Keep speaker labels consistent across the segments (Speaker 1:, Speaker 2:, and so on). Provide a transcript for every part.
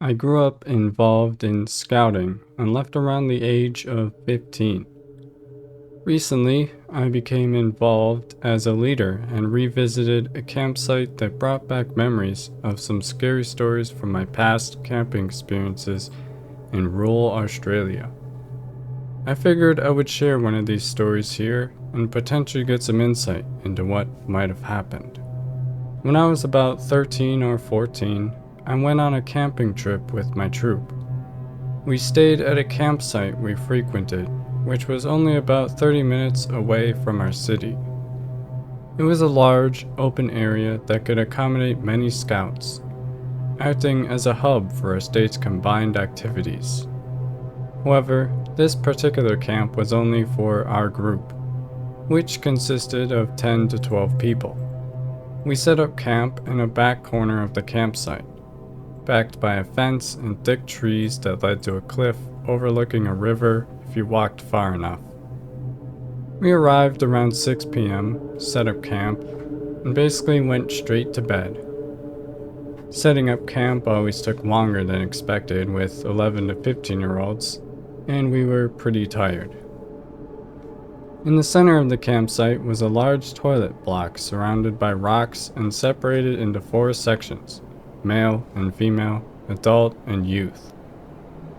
Speaker 1: I grew up involved in scouting and left around the age of 15. Recently, I became involved as a leader and revisited a campsite that brought back memories of some scary stories from my past camping experiences in rural Australia. I figured I would share one of these stories here and potentially get some insight into what might have happened. When I was about 13 or 14, I went on a camping trip with my troop. We stayed at a campsite we frequented, which was only about 30 minutes away from our city. It was a large, open area that could accommodate many scouts, acting as a hub for our state's combined activities. However, this particular camp was only for our group, which consisted of 10 to 12 people. We set up camp in a back corner of the campsite, backed by a fence and thick trees that led to a cliff overlooking a river if you walked far enough. We arrived around 6 p.m., set up camp, and basically went straight to bed. Setting up camp always took longer than expected with 11 to 15-year-olds, and we were pretty tired. In the center of the campsite was a large toilet block surrounded by rocks and separated into 4 sections: male and female, adult, and youth.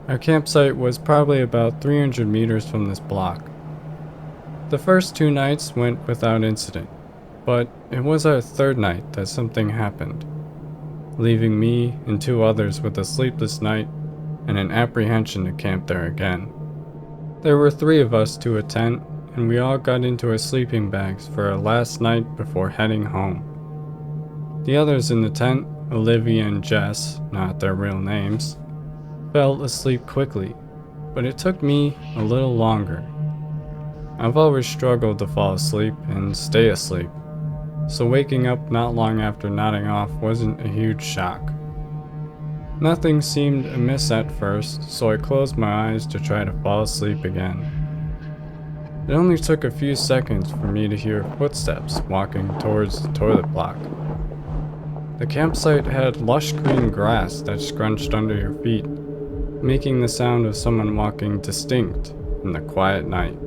Speaker 1: Our campsite was probably about 300 meters from this block. The first 2 nights went without incident, but it was our 3rd night that something happened, leaving me and 2 others with a sleepless night and an apprehension to camp there again. There were 3 of us to a tent, and we all got into our sleeping bags for our last night before heading home. The others in the tent, Olivia and Jess, not their real names, fell asleep quickly, but it took me a little longer. I've always struggled to fall asleep and stay asleep, so waking up not long after nodding off wasn't a huge shock. Nothing seemed amiss at first, so I closed my eyes to try to fall asleep again. It only took a few seconds for me to hear footsteps walking towards the toilet block. The campsite had lush green grass that scrunched under your feet, making the sound of someone walking distinct in the quiet night.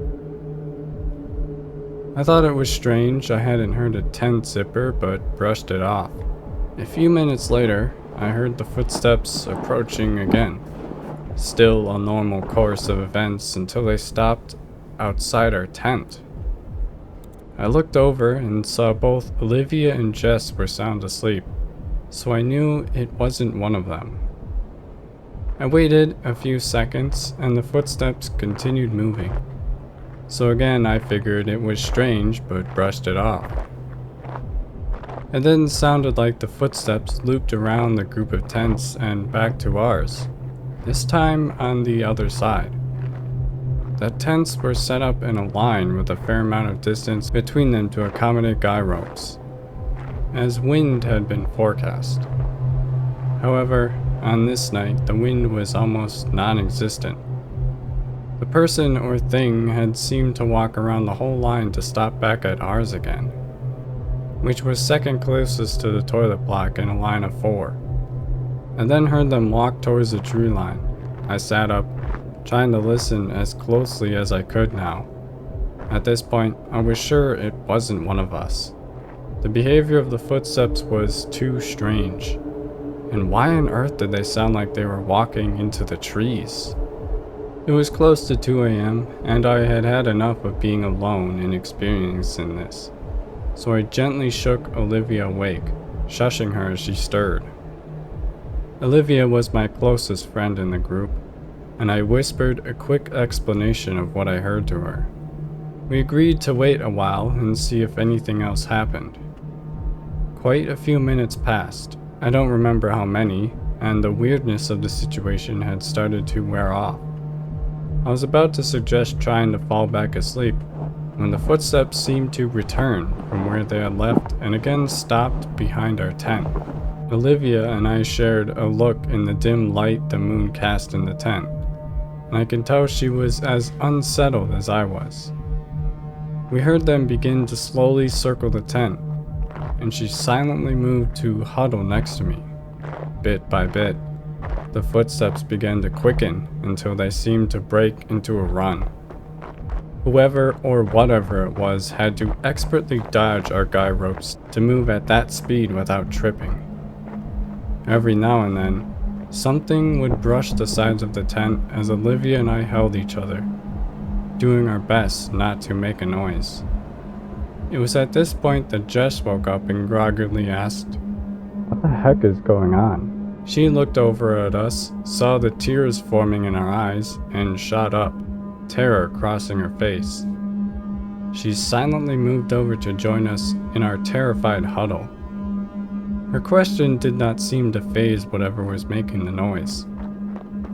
Speaker 1: I thought it was strange I hadn't heard a tent zipper but brushed it off. A few minutes later, I heard the footsteps approaching again, still a normal course of events until they stopped outside our tent. I looked over and saw both Olivia and Jess were sound asleep, so I knew it wasn't one of them. I waited a few seconds and the footsteps continued moving, so again I figured it was strange but brushed it off. It then sounded like the footsteps looped around the group of tents and back to ours, this time on the other side. The tents were set up in a line with a fair amount of distance between them to accommodate guy ropes, as wind had been forecast. However, on this night, the wind was almost non-existent. The person or thing had seemed to walk around the whole line to stop back at ours again, which was second closest to the toilet block in a line of 4. I then heard them walk towards the tree line. I sat up, trying to listen as closely as I could now. At this point, I was sure it wasn't one of us. The behavior of the footsteps was too strange. And why on earth did they sound like they were walking into the trees? It was close to 2 a.m., and I had had enough of being alone and experiencing this. So I gently shook Olivia awake, shushing her as she stirred. Olivia was my closest friend in the group, and I whispered a quick explanation of what I heard to her. We agreed to wait a while and see if anything else happened. Quite a few minutes passed. I don't remember how many, and the weirdness of the situation had started to wear off. I was about to suggest trying to fall back asleep when the footsteps seemed to return from where they had left and again stopped behind our tent. Olivia and I shared a look in the dim light the moon cast in the tent, and I can tell she was as unsettled as I was. We heard them begin to slowly circle the tent, and she silently moved to huddle next to me, bit by bit, The footsteps began to quicken until they seemed to break into a run. Whoever or whatever it was had to expertly dodge our guy ropes to move at that speed without tripping. Every now and then, something would brush the sides of the tent as Olivia and I held each other, doing our best not to make a noise. It was at this point that Jess woke up and groggily asked, "What the heck is going on?" She looked over at us, saw the tears forming in our eyes, and shot up, terror crossing her face. She silently moved over to join us in our terrified huddle. Her question did not seem to faze whatever was making the noise.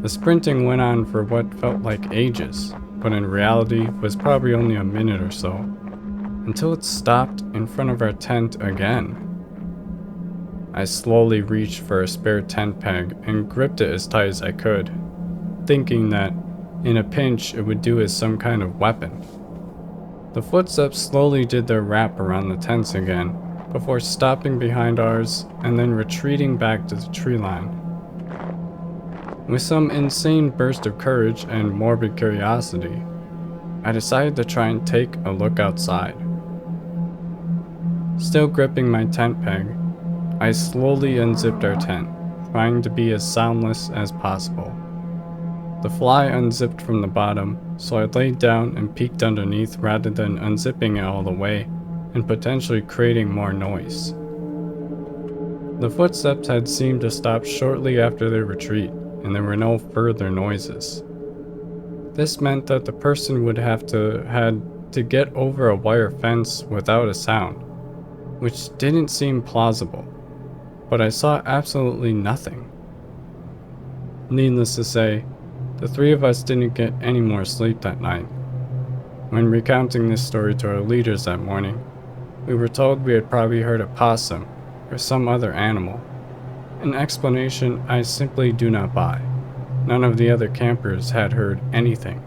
Speaker 1: The sprinting went on for what felt like ages, but in reality was probably only a minute or so, until it stopped in front of our tent again. I slowly reached for a spare tent peg and gripped it as tight as I could, thinking that in a pinch it would do as some kind of weapon. The footsteps slowly did their wrap around the tents again, before stopping behind ours and then retreating back to the tree line. With some insane burst of courage and morbid curiosity, I decided to try and take a look outside. Still gripping my tent peg, I slowly unzipped our tent, trying to be as soundless as possible. The fly unzipped from the bottom, so I laid down and peeked underneath rather than unzipping it all the way and potentially creating more noise. The footsteps had seemed to stop shortly after their retreat, and there were no further noises. This meant that the person would had to get over a wire fence without a sound, which didn't seem plausible, but I saw absolutely nothing. Needless to say, the three of us didn't get any more sleep that night. When recounting this story to our leaders that morning, we were told we had probably heard a possum or some other animal, an explanation I simply do not buy. None of the other campers had heard anything.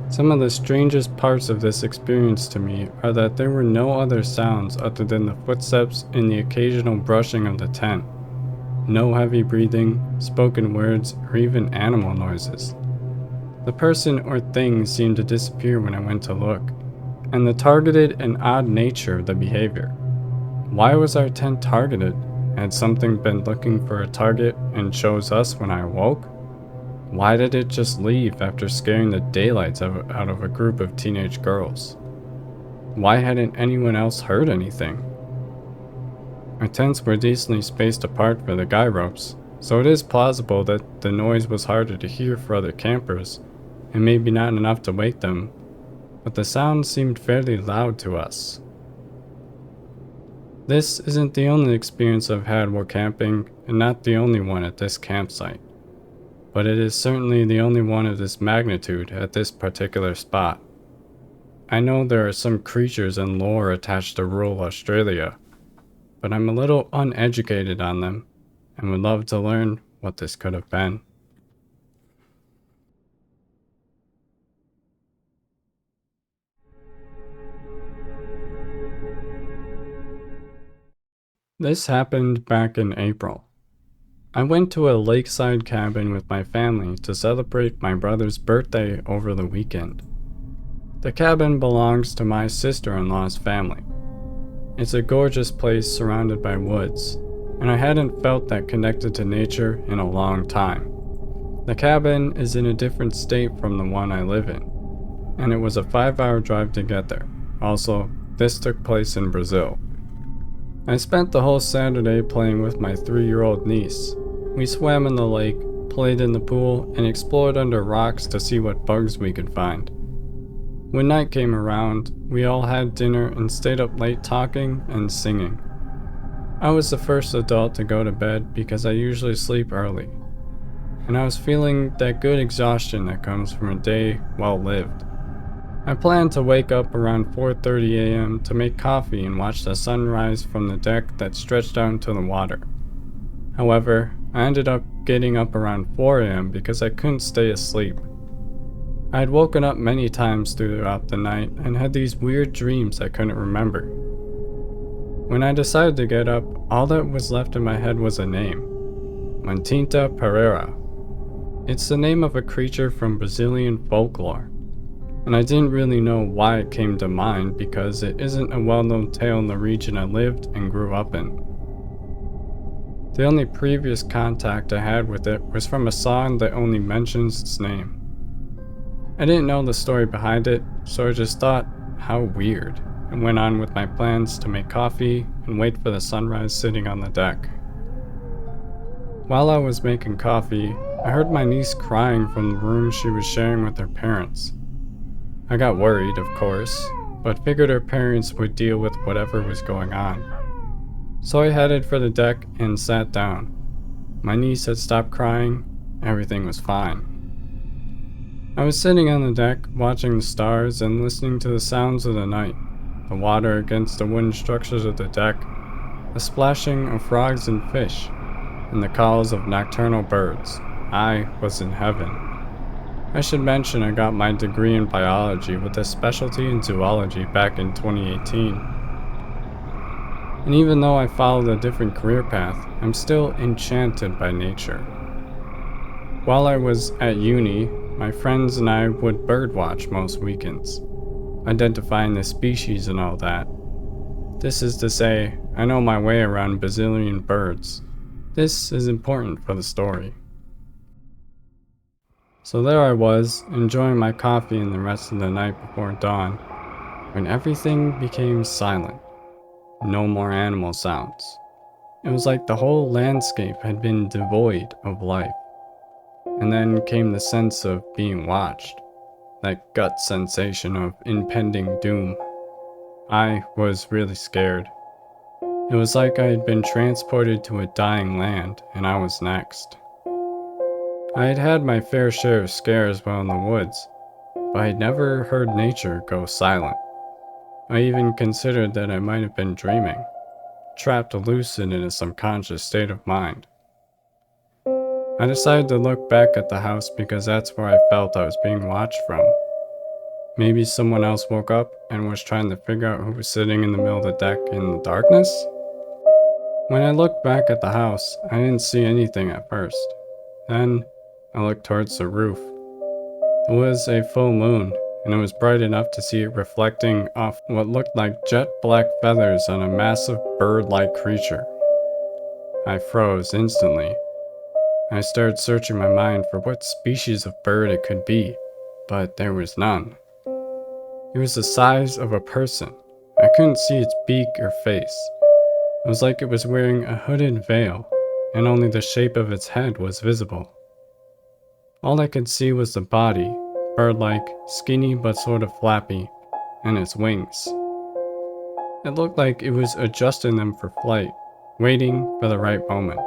Speaker 1: Some of the strangest parts of this experience to me are that there were no other sounds other than the footsteps and the occasional brushing of the tent. No heavy breathing, spoken words, or even animal noises. The person or thing seemed to disappear when I went to look, and the targeted and odd nature of the behavior. Why was our tent targeted? Had something been looking for a target and chose us when I awoke? Why did it just leave after scaring the daylights out of a group of teenage girls? Why hadn't anyone else heard anything? Our tents were decently spaced apart for the guy ropes, so it is plausible that the noise was harder to hear for other campers, and maybe not enough to wake them, but the sound seemed fairly loud to us. This isn't the only experience I've had while camping, and not the only one at this campsite, but it is certainly the only one of this magnitude at this particular spot. I know there are some creatures and lore attached to rural Australia, but I'm a little uneducated on them, and would love to learn what this could have been. This happened back in April. I went to a lakeside cabin with my family to celebrate my brother's birthday over the weekend. The cabin belongs to my sister-in-law's family. It's a gorgeous place surrounded by woods, and I hadn't felt that connected to nature in a long time. The cabin is in a different state from the one I live in, and it was a 5-hour drive to get there. Also, this took place in Brazil. I spent the whole Saturday playing with my 3-year-old niece. We swam in the lake, played in the pool, and explored under rocks to see what bugs we could find. When night came around, we all had dinner and stayed up late talking and singing. I was the first adult to go to bed because I usually sleep early, and I was feeling that good exhaustion that comes from a day well lived. I planned to wake up around 4:30 a.m. to make coffee and watch the sunrise from the deck that stretched down to the water. However, I ended up getting up around 4 a.m. because I couldn't stay asleep. I had woken up many times throughout the night and had these weird dreams I couldn't remember. When I decided to get up, all that was left in my head was a name: Montinta Pereira. It's the name of a creature from Brazilian folklore, and I didn't really know why it came to mind because it isn't a well-known tale in the region I lived and grew up in. The only previous contact I had with it was from a song that only mentions its name. I didn't know the story behind it, so I just thought, how weird, and went on with my plans to make coffee and wait for the sunrise sitting on the deck. While I was making coffee, I heard my niece crying from the room she was sharing with her parents. I got worried, of course, but figured her parents would deal with whatever was going on. So I headed for the deck and sat down. My niece had stopped crying, everything was fine. I was sitting on the deck, watching the stars and listening to the sounds of the night, the water against the wooden structures of the deck, the splashing of frogs and fish, and the calls of nocturnal birds. I was in heaven. I should mention I got my degree in biology with a specialty in zoology back in 2018. And even though I followed a different career path, I'm still enchanted by nature. While I was at uni, my friends and I would birdwatch most weekends, identifying the species and all that. This is to say, I know my way around Brazilian birds. This is important for the story. So there I was, enjoying my coffee and the rest of the night before dawn, when everything became silent. No more animal sounds. It was like the whole landscape had been devoid of life. And then came the sense of being watched, that gut sensation of impending doom. I was really scared. It was like I had been transported to a dying land, and I was next. I had had my fair share of scares while in the woods, but I had never heard nature go silent. I even considered that I might have been dreaming, trapped lucid in a subconscious state of mind. I decided to look back at the house because that's where I felt I was being watched from. Maybe someone else woke up and was trying to figure out who was sitting in the middle of the deck in the darkness? When I looked back at the house, I didn't see anything at first. Then, I looked towards the roof. It was a full moon, and it was bright enough to see it reflecting off what looked like jet black feathers on a massive bird-like creature. I froze instantly. I started searching my mind for what species of bird it could be, but there was none. It was the size of a person. I couldn't see its beak or face. It was like it was wearing a hooded veil, and only the shape of its head was visible. All I could see was the body, bird-like, skinny but sort of flappy, and its wings. It looked like it was adjusting them for flight, waiting for the right moment.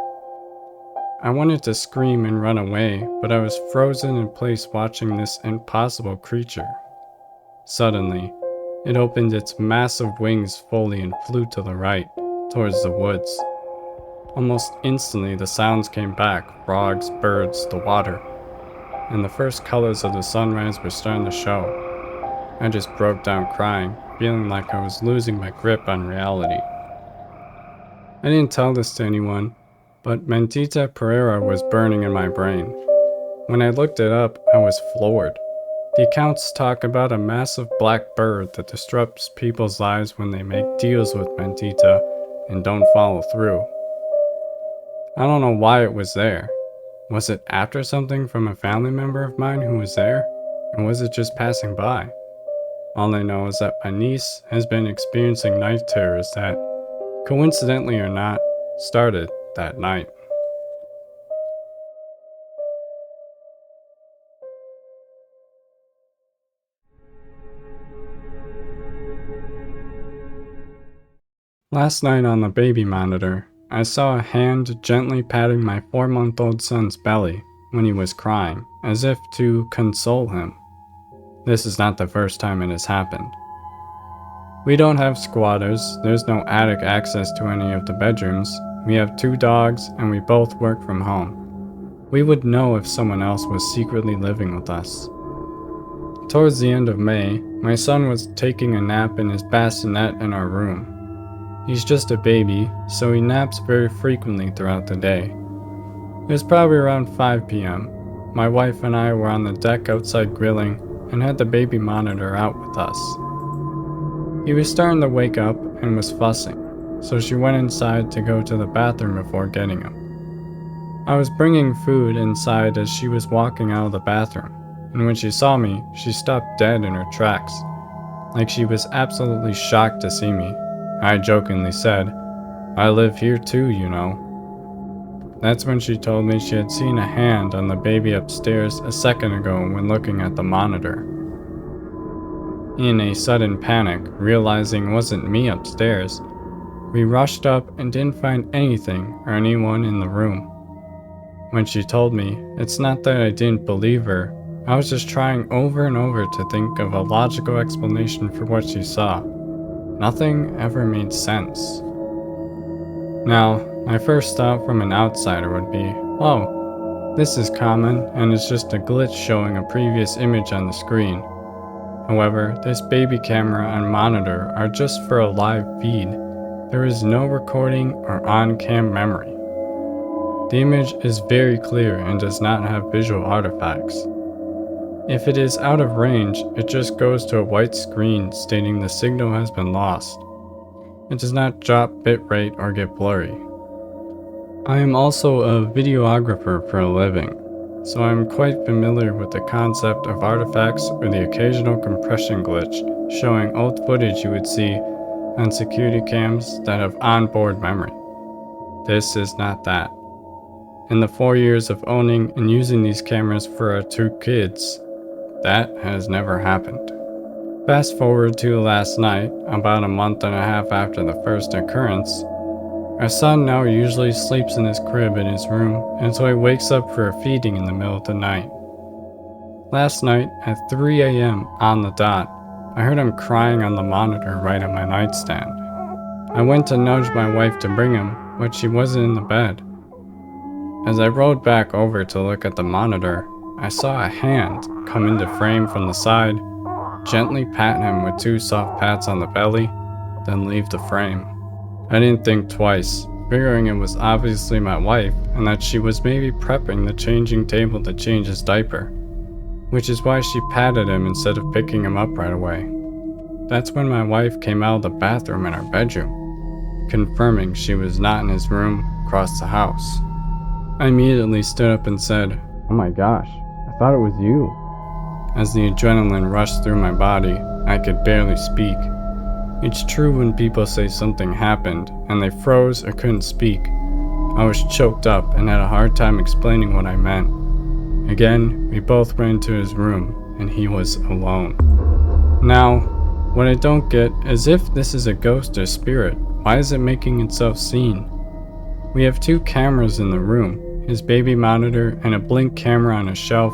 Speaker 1: I wanted to scream and run away, but I was frozen in place watching this impossible creature. Suddenly, it opened its massive wings fully and flew to the right, towards the woods. Almost instantly the sounds came back, frogs, birds, the water, and the first colors of the sunrise were starting to show. I just broke down crying, feeling like I was losing my grip on reality. I didn't tell this to anyone, but Mentita Pereira was burning in my brain. When I looked it up, I was floored. The accounts talk about a massive black bird that disrupts people's lives when they make deals with Mentita and don't follow through. I don't know why it was there. Was it after something from a family member of mine who was there? Or was it just passing by? All I know is that my niece has been experiencing night terrors that, coincidentally or not, started that night. Last night on the baby monitor, I saw a hand gently patting my 4-month-old son's belly when he was crying, as if to console him. This is not the first time it has happened. We don't have squatters, there's no attic access to any of the bedrooms, we have 2 dogs, and we both work from home. We would know if someone else was secretly living with us. Towards the end of May, my son was taking a nap in his bassinet in our room. He's just a baby, so he naps very frequently throughout the day. It was probably around 5 p.m. my wife and I were on the deck outside grilling and had the baby monitor out with us. He was starting to wake up and was fussing, so she went inside to go to the bathroom before getting him. I was bringing food inside as she was walking out of the bathroom, and when she saw me, she stopped dead in her tracks, like she was absolutely shocked to see me. I jokingly said, "I live here too, you know." That's when she told me she had seen a hand on the baby upstairs a second ago when looking at the monitor. In a sudden panic, realizing it wasn't me upstairs, we rushed up and didn't find anything or anyone in the room. When she told me, it's not that I didn't believe her, I was just trying over and over to think of a logical explanation for what she saw. Nothing ever made sense. Now, my first thought from an outsider would be, oh, this is common and it's just a glitch showing a previous image on the screen. However, this baby camera and monitor are just for a live feed. There is no recording or on-cam memory. The image is very clear and does not have visual artifacts. If it is out of range, it just goes to a white screen stating the signal has been lost. It does not drop bitrate or get blurry. I am also a videographer for a living, so I am quite familiar with the concept of artifacts or the occasional compression glitch showing old footage you would see on security cams that have onboard memory. This is not that. In the 4 years of owning and using these cameras for our 2 kids, that has never happened. Fast forward to last night, about a month and a half after the first occurrence. Our son now usually sleeps in his crib in his room until he wakes up for a feeding in the middle of the night. Last night, at 3 a.m. on the dot, I heard him crying on the monitor right at my nightstand. I went to nudge my wife to bring him, but she wasn't in the bed. As I rolled back over to look at the monitor, I saw a hand come into frame from the side, gently pat him with 2 soft pats on the belly, then leave the frame. I didn't think twice, figuring it was obviously my wife and that she was maybe prepping the changing table to change his diaper, which is why she patted him instead of picking him up right away. That's when my wife came out of the bathroom in our bedroom, confirming she was not in his room across the house. I immediately stood up and said, "Oh my gosh, I thought it was you." As the adrenaline rushed through my body, I could barely speak. It's true when people say something happened and they froze or couldn't speak. I was choked up and had a hard time explaining what I meant. Again, we both went into his room and he was alone. Now, what I don't get is if this is a ghost or spirit, why is it making itself seen? We have 2 cameras in the room, his baby monitor and a blink camera on a shelf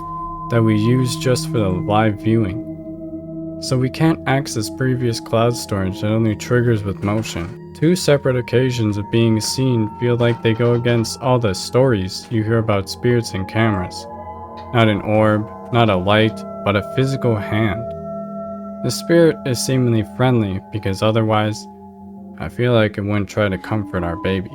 Speaker 1: that we use just for the live viewing. So we can't access previous cloud storage that only triggers with motion. 2 separate occasions of being seen feel like they go against all the stories you hear about spirits and cameras. Not an orb, not a light, but a physical hand. The spirit is seemingly friendly because otherwise, I feel like it wouldn't try to comfort our baby.